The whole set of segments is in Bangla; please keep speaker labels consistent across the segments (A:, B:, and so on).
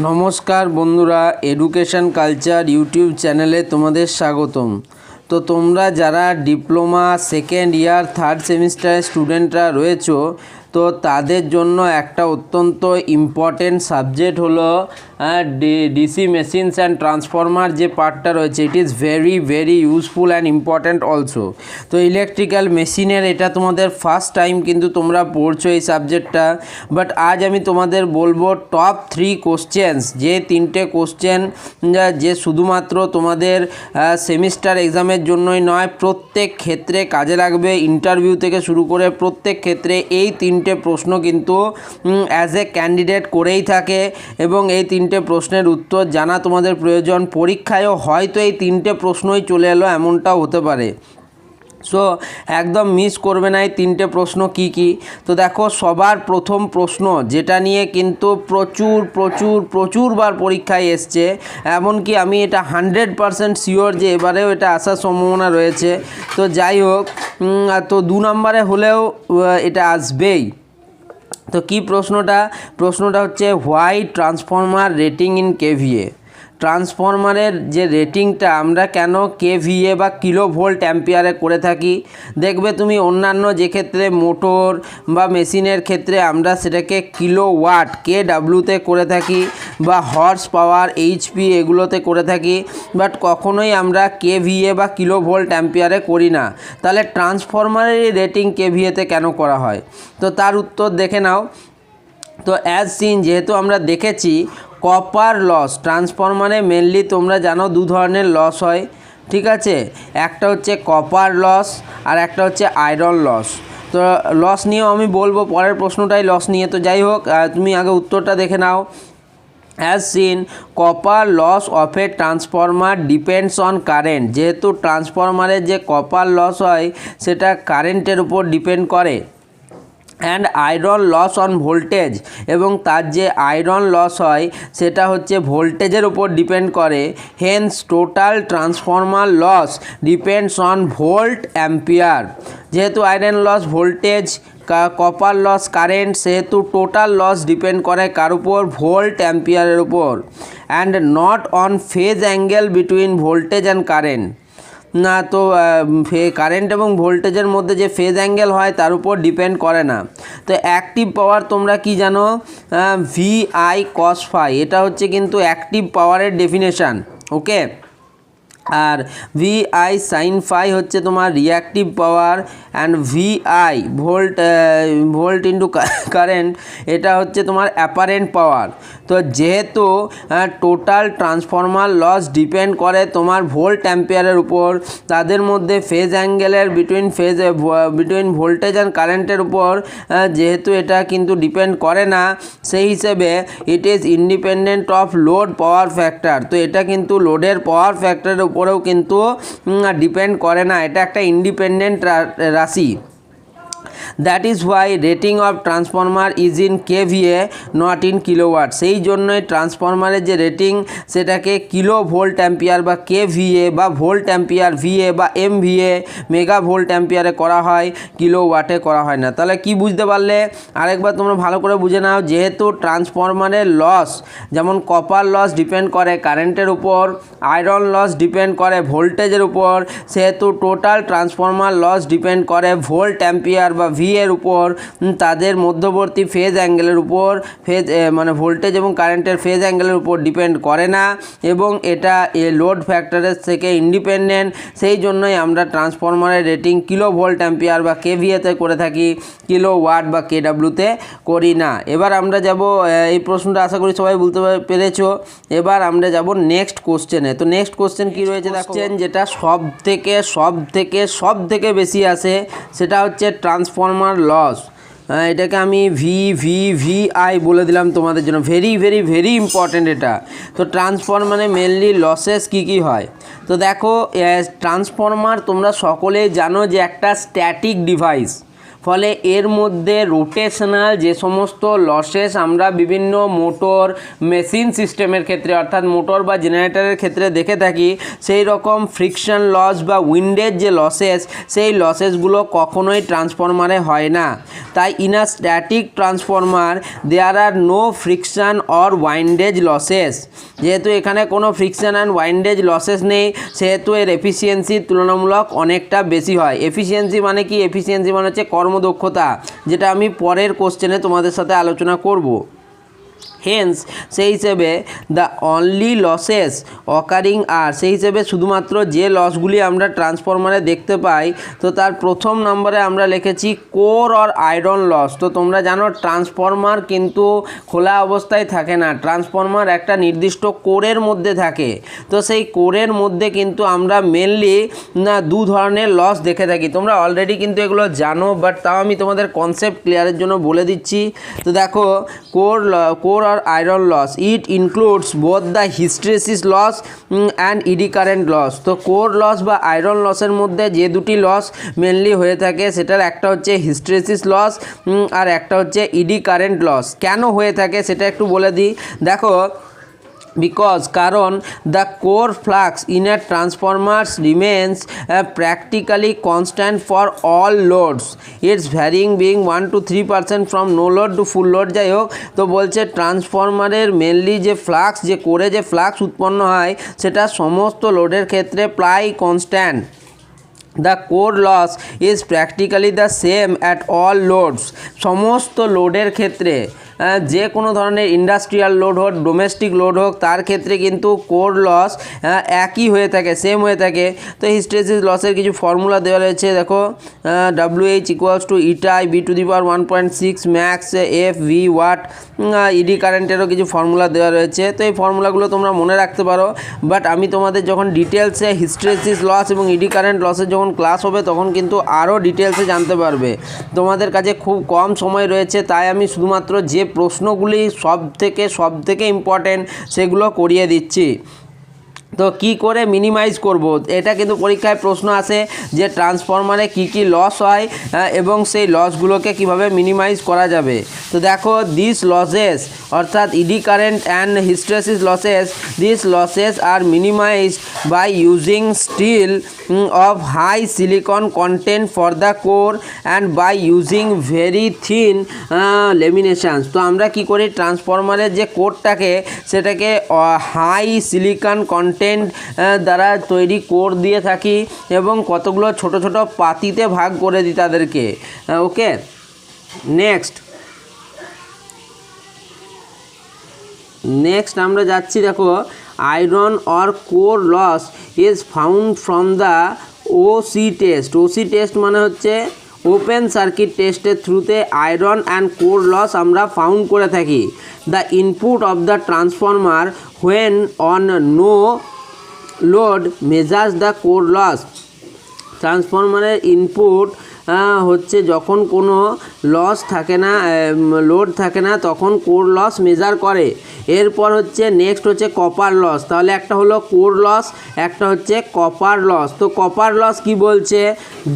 A: নমস্কার বন্ধুরা, এডুকেশন কালচার ইউটিউব চ্যানেলে তোমাদের স্বাগতম। তো তোমরা যারা ডিপ্লোমা সেকেন্ড ইয়ার থার্ড সেমিস্টারের স্টুডেন্টরা রয়েছো, তো তাদের জন্য একটা অত্যন্ত ইম্পর্টেন্ট সাবজেক্ট হলো ডিসি মেশিনস অ্যান্ড ট্রান্সফরমার যে পার্টটা রয়েছে, it is very very useful and important also. তো ইলেকট্রিক্যাল মেশিনের এটা তোমাদের ফার্স্ট টাইম কিন্তু তোমরা পড়ছো এই সাবজেক্টটা, বাট আজ আমি তোমাদের বলবো টপ 3 কোশ্চেন্স, যে 3টে কোশ্চেন যে শুধুমাত্র তোমাদের সেমিস্টার এক্সামের জন্যই নয়, প্রত্যেক ক্ষেত্রে কাজে লাগবে। ইন্টারভিউ থেকে শুরু করে প্রত্যেক ক্ষেত্রে এই 3টে প্রশ্ন কিন্তু অ্যাজ এ ক্যান্ডিডেট করেই থাকে, এবং এই 3টে প্রশ্নের উত্তর জানা তোমাদের প্রয়োজন। পরীক্ষায়ও হয়তো এই 3টে প্রশ্নই চলে এলো, এমনটাও হতে পারে। সো একদম মিস করবে না এই 3টে প্রশ্ন কি কি। তো দেখো, সবার প্রথম প্রশ্ন যেটা নিয়ে কিন্তু প্রচুরবার পরীক্ষায় এসছে, এমনকি আমি এটা 100% শিওর যে এবারেও এটা আসার সম্ভাবনা রয়েছে। তো যাই হোক, তো 2 নম্বরে হলেও এটা আসবেই। তো কি প্রশ্নটা হচ্ছে why transformer rating in KVA. ট্রান্সফরমারের যে রেটিংটা আমরা কেন কেভিএ বা কিলো ভোল্ট অ্যাম্পিয়ারে করে থাকি। দেখবে তুমি অন্যান্য যে ক্ষেত্রে মোটর বা মেশিনের ক্ষেত্রে আমরা সেটাকে কিলো ওয়াট KW-তে করে থাকি, বা হর্স পাওয়ার HP এগুলোতে করে থাকি, বাট কখনোই আমরা কেভিএ বা কিলো ভোল্ট অ্যাম্পিয়ারে করি না। তাহলে ট্রান্সফরমারের রেটিং কেভিএতে কেন করা হয়? তো তার উত্তর দেখে নাও। তো অ্যাজ সিন, যেহেতু আমরা দেখেছি কপার লস ট্রান্সফরমারে মেনলি তোমরা জানো 2 ধরনের লস হয়, ঠিক আছে। একটা হচ্ছে কপার লস আর একটা হচ্ছে আয়রন লস। তো লস নিয়েও আমি বলবো, পরের প্রশ্নটাই লস নিয়ে। তো যাই হোক, তুমি আগে উত্তরটা দেখে নাও। As seen, copper loss of a transformer depends on current. যেহেতু ট্রান্সফরমারের যে কপার লস হয় সেটা কারেন্টের উপর ডিপেন্ড করে। And iron loss on voltage, এবং তার যে আয়রন লস হয় সেটা হচ্ছে ভোল্টেজের উপর ডিপেন্ড করে। Hence total transformer loss depends on volt ampere. যেহেতু iron loss voltage, copper loss current, সেহেতু টোটাল লস ডিপেন্ড করে কার উপর? ভোল্ট অ্যাম্পিয়ারের উপর। And not on phase angle between voltage and current. না, তো কারেন্ট এবং ভোল্টেজের মধ্যে যে ফেজ অ্যাঙ্গেল হয় তার উপর ডিপেন্ড করে না। তো অ্যাক্টিভ পাওয়ার তোমরা কি জানো? VI cos phi, এটা হচ্ছে কিন্তু অ্যাক্টিভ পাওয়ারের ডেফিনেশান, ওকে। আর VI sin phi হচ্ছে তোমার reactive power. And VI volt into current, এটা হচ্ছে তোমার অ্যাপারেন্ট পাওয়ার। তো যেহেতু টোটাল ট্রান্সফরমার লস ডিপেন্ড করে তোমার ভোল্ট অ্যাম্পিয়ারের উপর, তাদের মধ্যে ফেজ অ্যাঙ্গেলের বিটুইন ভোল্টেজ অ্যান্ড কারেন্টের উপর যেহেতু এটা কিন্তু ডিপেন্ড করে না, সেই হিসেবে it is independent of load power factor. তো এটা কিন্তু লোডের পাওয়ার ফ্যাক্টরের উপরেও কিন্তু ডিপেন্ড করে না, এটা একটা ইন্ডিপেন্ডেন্ট রাশি। That is why rating of transformer is in KVA not in kilowatt. সেই জন্যই ট্রান্সফরমারের যে রেটিং সেটাকে কিলো ভোল্ট অ্যাম্পিয়ার বা KVA বা ভোল্ট অ্যাম্পিয়ার VA বা MVA মেগা ভোল্ট অ্যাম্পিয়ারে করা হয়, কিলো ওয়াটে করা হয় না। তাহলে কি বুঝতে পারলে? আরেকবার তোমরা ভালো করে বুঝে নাও। যেহেতু ট্রান্সফরমারের লস, যেমন কপার লস ডিপেন্ড করে কারেন্টের উপর, আয়রন লস ডিপেন্ড করে ভোল্টেজের উপর, সেহেতু টোটাল ট্রান্সফরমার লস ডিপেন্ড করে ভোল্ট অ্যাম্পিয়ার বা V এর উপর, তাদের মধ্যবর্তী ফেজ অ্যাঙ্গেলের উপর। মানে ভোল্টেজ এবং কারেন্টের ফেজ অ্যাঙ্গেলের উপর ডিপেন্ড করে না, এবং এটা লোড ফ্যাক্টরের থেকে ইন্ডিপেন্ডেন্ট। সেই জন্যই আমরা ট্রান্সফরমারের রেটিং কিলো ভোল্ট অ্যাম্পিয়ার বা KVA-তে করে থাকি, কিলো ওয়াট বা KW-তে করি না। এবার আমরা যাব, এই প্রশ্নটা আশা করি সবাই বলতে পেরেছো। এবার আমরা যাব নেক্সট কোশ্চেনে। তো নেক্সট কোশ্চেন কী রয়েছে? কোশ্চেন যেটা সব থেকে বেশি আসে সেটা হচ্ছে ট্রান্সফরমার লস। এটাকে আমি VI বলে দিলাম তোমাদের জন্য, ভেরি ভেরি ভেরি ইম্পর্ট্যান্ট এটা। তো ট্রান্সফরমারে মেনলি লসেস কী হয়? তো দেখো, ট্রান্সফরমার তোমরা সকলেই জানো যে একটা স্ট্যাটিক ডিভাইস, ফলে এর মধ্যে রোটেশনাল যে সমস্ত লসেস আমরা বিভিন্ন মোটর মেশিন সিস্টেমের ক্ষেত্রে অর্থাৎ মোটর বা জেনারেটরের ক্ষেত্রে দেখে থাকি, সেই রকম ফ্রিকশন লস বা উইন্ডের যে লসেস, সেই লসেসগুলো কখনোই ট্রান্সফরমারে হয় না। তাই in a static transformer there are no friction or windage losses. যেহেতু এখানে কোনো ফ্রিকশন অ্যান্ড ওয়াইন্ডেজ লসেস নেই, সেহেতু এর এফিসিয়েন্সি তুলনামূলক অনেকটা বেশি হয়। এফিসিয়েন্সি মানে কি? এফিসিয়েন্সি মানে হচ্ছে কর্মদক্ষতা, যেটা আমি পরের কোশ্চেনে তোমাদের সাথে আলোচনা করব। হেন্স সেই হিসেবে দ্য অনলি লসেস অকারিং আর, সেই হিসেবে শুধুমাত্র যে লসগুলি আমরা ট্রান্সফরমারে দেখতে পাই, তো তার প্রথম নম্বরে আমরা লিখেছি কোর অর আয়রন লস। তো তোমরা জানো ট্রান্সফরমার কিন্তু খোলা অবস্থায় থাকে না, ট্রান্সফরমার একটা নির্দিষ্ট কোরের মধ্যে থাকে। তো সেই কোরের মধ্যে কিন্তু আমরা মেনলি দু ধরনের লস দেখে থাকি। তোমরা অলরেডি কিন্তু এগুলো জানো, বাট তাও আমি তোমাদের কনসেপ্ট ক্লিয়ারের জন্য বলে দিচ্ছি। তো দেখো, core or iron loss, it includes both the hysteresis loss and eddy current loss। তো কোর লস বা আয়রন লসের মধ্যে যে দুটি লস মেনলি হয়ে থাকে, সেটার একটা হচ্ছে হিস্টেরেসিস লস আর একটা হচ্ছে ইডি কারেন্ট লস। কেন হয়ে থাকে সেটা একটু বলে দিই। দেখো, কারণ the core flux in a transformers remains practically constant for all loads, it's varying being 1 to 3% from no load to full load. যাই হোক, তো বলছে ট্রান্সফরমারের মেনলি যে ফ্লাক্স, যে কোরে যে ফ্লাক্স উৎপন্ন হয়, সেটা সমস্ত লোডের ক্ষেত্রে প্রায় constant. The core loss is practically the same at all loads. সমস্ত লোডের ক্ষেত্রে, যে কোনো ধরনের ইন্ডাস্ট্রিয়াল লোড হোক, ডোমেস্টিক লোড হোক, তার ক্ষেত্রে কিন্তু কোর লস একই হয়ে থাকে, সেম হয়ে থাকে। তো হিস্টেরেসিস লসের কিছু ফর্মুলা দেওয়া রয়েছে। দেখো, WH ইকুয়ালস টু ইটাই B⁴ 1.6 max FV watt. Eddy কারেন্টেরও কিছু ফর্মুলা দেওয়া রয়েছে। তো এই ফর্মুলাগুলো তোমরা মনে রাখতে পারো, বাট আমি তোমাদের যখন ডিটেলসে হিস্টেরেসিস লস এবং ইডি কারেন্ট লসের যখন ক্লাস হবে, তখন কিন্তু আরও ডিটেলসে জানতে পারবে। তোমাদের কাছে খুব কম সময় রয়েছে, তাই আমি শুধুমাত্র যে প্রশ্নগুলি সব থেকে ইম্পর্টেন্ট সেগুলো করিয়ে দিচ্ছি। তো কি করে মিনিমাইজ করব, এটা কিন্তু পরীক্ষায় প্রশ্ন আসে যে ট্রান্সফরমারে কি লস হয় এবং সেই লসগুলোকে কিভাবে মিনিমাইজ করা যাবে। তো দেখো, দিস লসেস অর্থাৎ eddy current and hysteresis losses, this losses are minimised by using steel of high silicon content for the core and by using very thin laminations। তো আমরা কি করি, ট্রান্সফরমারের যে কোরটাকে, সেটাকে হাই সিলিকন কন্টেন্ট দ্বারা তৈরি কোর দিয়ে থাকি এবং কতগুলো ছোট ছোট পাতিতে ভাগ করে দিই তাদেরকে। ওকে, নেক্সট আমরা যাচ্ছি। দেখো, iron or core loss is found from the OC test. OC test মানে হচ্ছে ওপেন সার্কিট টেস্টের থ্রুতে আয়রন অ্যান্ড কোর লস আমরা ফাউন্ড করে থাকি। The input of the transformer when on no load measures the core loss. ট্রান্সফরমারের ইনপুট হচ্ছে যখন কোনো লস থাকে না, লোড থাকে না, তখন কোর লস মেজার করে। এরপর হচ্ছে নেক্সট হচ্ছে কপার লস। তাহলে একটা হলো কোর লস, একটা হচ্ছে কপার লস। তো কপার লস কি বলছে,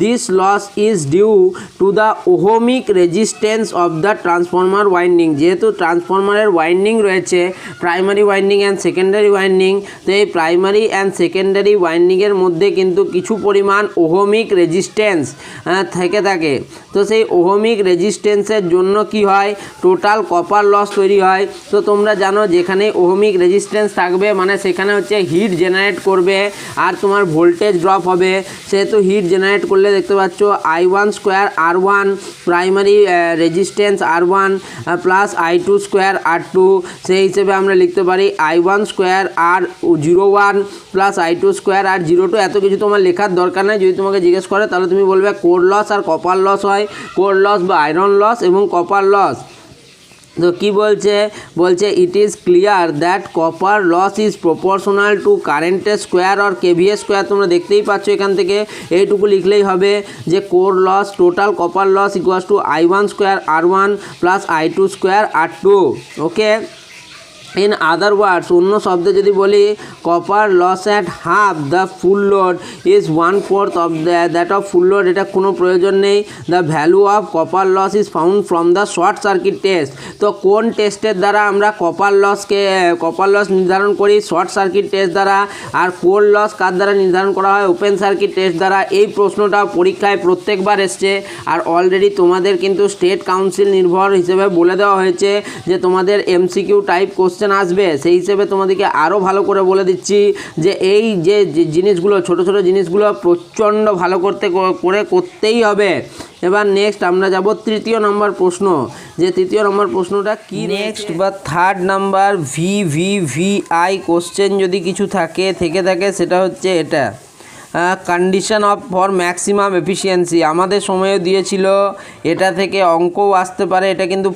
A: this loss is due to the ohmic resistance of the transformer winding. যেহেতু ট্রান্সফরমারের ওয়াইন্ডিং রয়েছে, primary winding and secondary winding, তো এই প্রাইমারি অ্যান্ড সেকেন্ডারি ওয়াইন্ডিংয়ের মধ্যে কিন্তু কিছু পরিমাণ ওহমিক রেজিস্ট্যান্স থেকে থাকে। তো সেই ওহমিক রেজিস্ট্যান্সের জন্য কি হয়, টোটাল কপার লস তৈরি হয়। তো তোমরা জানো, যেখানে ওহমিক রেজিস্ট্যান্স থাকবে মানে সেখানে হচ্ছে হিট জেনারেট করবে আর তোমার ভোল্টেজ ড্রপ হবে। সেহেতু হিট জেনারেট করলে দেখতে পাচ্ছ I1 square R1 primary resistance R1 plus I2 square R2। সেই হিসেবে আমরা লিখতে পারি I1 square R01 plus I2 square R02। এত কিছু তোমার লেখার দরকার নেই, যদি তোমাকে জিজ্ঞেস করে তাহলে তুমি বলবে কোর লস আর কপার লস হয়, কোর লস বা আয়রন লস এবং কপার লস। তো কি বলছে it is clear that copper loss is proportional to কারেন্টের স্কোয়ার আর KVA স্কোয়ার। তোমরা দেখতেই পাচ্ছ এখান থেকে এইটুকু লিখলেই হবে যে core loss total copper loss equals to I1 square R1 plus I2 square R2। Okay, in other words, অন্য শব্দে যদি বলি copper loss at half the full load is 1/4 of that of full load, এটা কোনো প্রয়োজন নেই। The value of copper loss is found from the short circuit test. তো কোন টেস্টের দ্বারা আমরা কপার লস নির্ধারণ করি? শর্ট সার্কিট টেস্ট দ্বারা। আর কোর লস কার দ্বারা নির্ধারণ করা হয়? ওপেন সার্কিট টেস্ট দ্বারা। এই প্রশ্নটা পরীক্ষায় প্রত্যেকবার এসছে, আর অলরেডি তোমাদের কিন্তু স্টেট কাউন্সিল নির্ভর হিসেবে বলে দেওয়া হয়েছে যে তোমাদের এমসিকিউ টাইপ কোশ্চেন আসবে। সেই হিসেবে তোমাদেরকে আরও ভালো করে বলে দিচ্ছি যে এই যে জিনিসগুলো, ছোট ছোট জিনিসগুলো প্রচণ্ড ভালো করতেই হবে। এবার নেক্সট আমরা যাব তৃতীয় নম্বর প্রশ্ন, যে তৃতীয় নম্বর প্রশ্নটা কি? নেক্সট বা থার্ড নাম্বার VVVI কোশ্চেন যদি কিছু থেকে থাকে সেটা হচ্ছে এটা, condition of for maximum efficiency. আমাদের সময়ে দিয়েছিল, এটা থেকে অঙ্কও আসতে পারে, এটা কিন্তু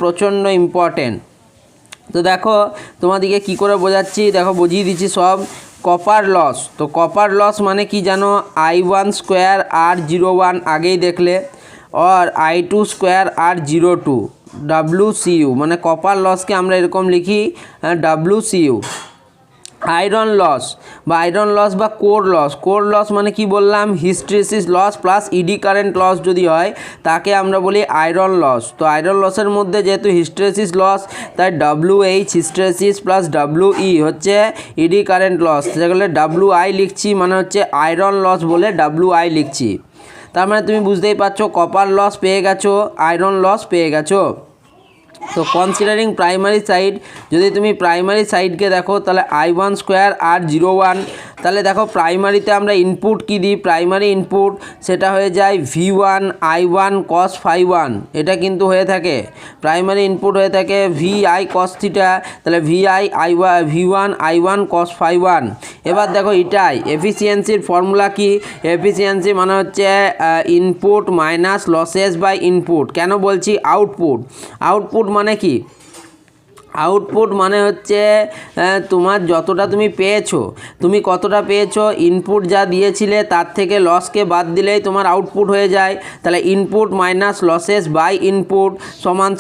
A: প্রচণ্ড ইম্পর্টেন্ট। তো দেখো তোমাদেরকে কি করে বোঝাচ্ছি, দেখো বুঝিয়ে দিচ্ছি সব। কপার লস, তো কপার লস মানে কি জানো? I1 স্কোয়ার R01 আগেই দেখলে, আর I2 স্কোয়ার R02 WCU, মানে কপার লসকে আমরা এরকম লিখি WCU। আয়রন লস বা কোর লস মানে কি বললাম? Hysteresis loss plus eddy current loss যদি হয় তাকে আমরা বলি আয়রন লস। তো আয়রন লসের মধ্যে যেহেতু হিস্টেরেসিস লস, তাই WH হিস্টেরেসিস প্লাস WE হচ্ছে ইডি কারেন্ট লস, সেগুলো WI লিখছি, মানে হচ্ছে আয়রন লস বলে WI লিখছি। তার মানে তুমি বুঝতেই পারছো, কপার লস পেয়ে গেছো, আয়রন লস পেয়ে গেছো। তো কনসিডারিং প্রাইমারি সাইড, যদি তুমি প্রাইমারি সাইডকে দেখো তাহলে I1 স্কোয়ার R01, তাহলে দেখো প্রাইমারিতে আমরা ইনপুট কি দিই? প্রাইমারি ইনপুট সেটা হয়ে যায় V1 I1 cos phi1, এটা কিন্তু হয়ে থাকে প্রাইমারি ইনপুট হয়ে থাকে VI cos থিটা, তাহলে V1 I1 cos phi1। এবার দেখো এটাই এফিসিয়েন্সির ফর্মুলা কি? এফিসিয়েন্সি মানে হচ্ছে input minus losses by input. কেন বলছি আউটপুট মানে কি? আউটপুট মানে হচ্ছে তোমার যতটা তুমি পেয়েছো, তুমি কতটা পেয়েছো, ইনপুট যা দিয়েছিলে তার থেকে লসকে বাদ দিলেই তোমার আউটপুট হয়ে যায়। তাহলে input minus losses by input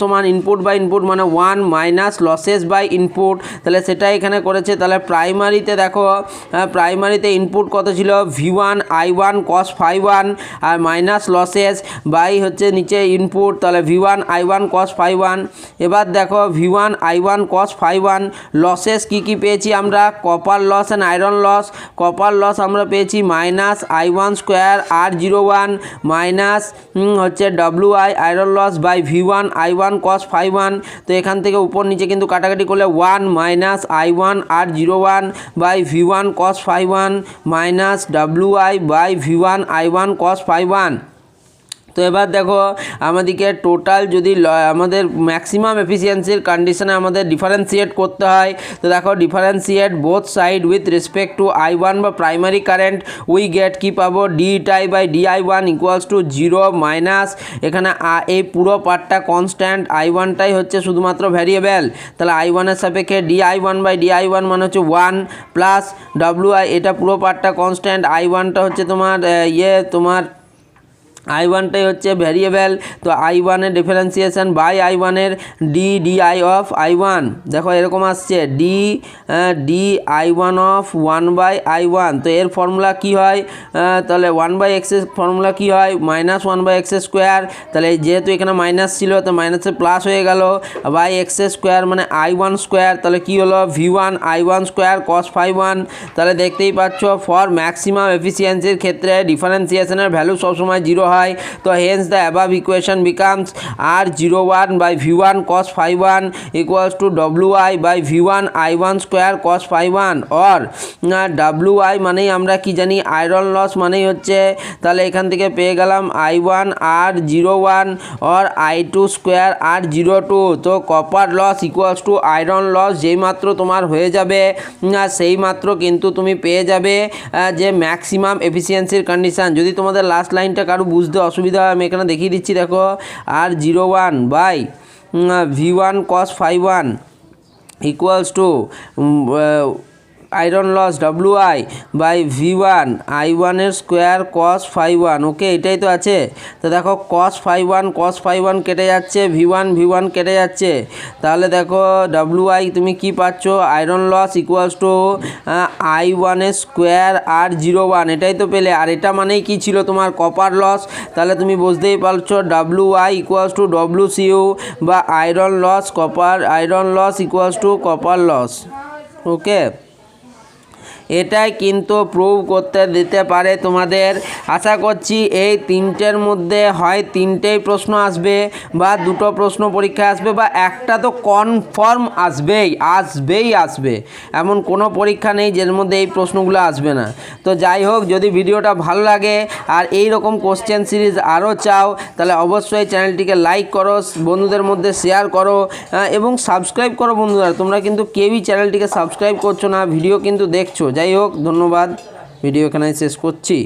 A: সমান ইনপুট বাই ইনপুট মানে 1 মাইনাস লসেস বাই ইনপুট, তাহলে সেটা এখানে করেছে। তাহলে প্রাইমারিতে দেখো, প্রাইমারিতে ইনপুট কত ছিল? V1 I1 cos phi1 আর মাইনাস লসেস বাই হচ্ছে নিচে ইনপুট, তাহলে V1 I1 cos phi1। এবার দেখো V1 I1 cos phi1 losses কি পেয়েছি আমরা? Copper loss and iron loss. Copper loss আমরা পেয়েছি minus I1 square R01 minus হচ্ছে WI iron loss by V1 I1 cos phi1। তো এখান থেকে উপর নিচে কিন্তু কাটাকাটি করলে 1 minus I1 R01 by V1 cos phi1 minus WI by V1 I1 cos phi1। তো এবার দেখো আমাদেরকে টোটাল যদি আমাদের ম্যাক্সিমাম এফিসিয়েন্সির কন্ডিশনে আমাদের ডিফারেন্সিয়েট করতে হয়, তো দেখো differentiate both side with respect to I1 বা প্রাইমারি কারেন্ট, উই গেট কি পাবো? DI by DI1 equals to 0 minus এখানে এই পুরো পার্টটা কনস্ট্যান্ট, I1টাই হচ্ছে শুধুমাত্র ভ্যারিয়েবল, তাহলে I1-এর সাপেক্ষে DI1 বাই DI1 মানে হচ্ছে 1 প্লাস WI, এটা পুরো পার্টটা কনস্ট্যান্ট, I1টা হচ্ছে তোমার I1টাই হচ্ছে ভ্যারিয়েবল। তো I1-এর ডিফারেন্সিয়েশন বাই I1-এর DI অফ I1, দেখো এরকম আসছে DI1 অফ 1 বাই I1। তো এর ফর্মুলা কি হয়? তাহলে 1/x এর ফর্মুলা কি হয়? মাইনাস 1/x স্কোয়ার, তাহলে যেহেতু এখানে মাইনাস ছিল তো মাইনাসে প্লাস হয়ে গেল, বাই এক্স স্কোয়ার মানে I1 স্কোয়ার, তাহলে কি হলো? V1 I1 square cos phi1। তাহলে দেখতেই পাচ্ছ ফর ম্যাক্সিমাম এফিসিয়েন্সির ক্ষেত্রে ডিফারেন্সিয়েশনের ভ্যালু সবসময় 0 হয়। তো hence the above equation becomes R01 by V1 cos phi1 equals to WI by V1 I1 square cos phi1, or WI মানেই আমরা কি জানি? আয়রন লস মানেই হচ্ছে, তাহলে এখান থেকে পেয়ে গেলাম I1 R01 or I2 square R02। তো copper loss equals to iron loss যেই মাত্র তোমার হয়ে যাবে, সেই মাত্র কিন্তু তুমি পেয়ে যাবে যে ম্যাক্সিমাম এফিসিয়েন্সির কন্ডিশান। যদি তোমাদের লাস্ট লাইনটা কারো বুঝতে অসুবিধা হয় আমি এখানে দেখিয়ে দিচ্ছি, দেখো R01 by V1 cos phi1 equals to iron loss WI by V1 I1 এর স্কোয়ার cos phi 1। ওকে, এটাই তো আছে। তো দেখো cos phi 1 কেটে যাচ্ছে, V1 কেটে যাচ্ছে, তাহলে দেখো WI তুমি কি পাচ্ছ, iron loss equals to I1 এর স্কোয়ার আর 01, এটাই তো পেলে। আর এটা মানেই কি ছিল তোমার কপার লস, তাহলে তুমি বুঝতেই পারছো WI ইকুয়ালস টু WCU বা iron loss equals to copper loss. Okay, এটাই কিন্তু প্রুভ করতে দিতে পারে তোমাদের। আশা করছি এই তিনটের মধ্যে হয় তিনটেই প্রশ্ন আসবে বা দুটো প্রশ্ন পরীক্ষা আসবে বা একটা তো কনফার্ম আসবে। এমন কোনো পরীক্ষা নেই যার মধ্যে এই প্রশ্নগুলো আসবে না। তো যাই হোক, যদি ভিডিওটা ভালো লাগে আর এই রকম কোশ্চেন সিরিজ আরও চাও, তাহলে অবশ্যই চ্যানেলটিকে লাইক করো, বন্ধুদের মধ্যে শেয়ার করো এবং সাবস্ক্রাইব করো। বন্ধুরা, তোমরা কিন্তু কেউই চ্যানেলটিকে সাবস্ক্রাইব করছো না, ভিডিও কিন্তু দেখছো। যাই হোক, ধন্যবাদ, ভিডিও এখানে শেষ করছি।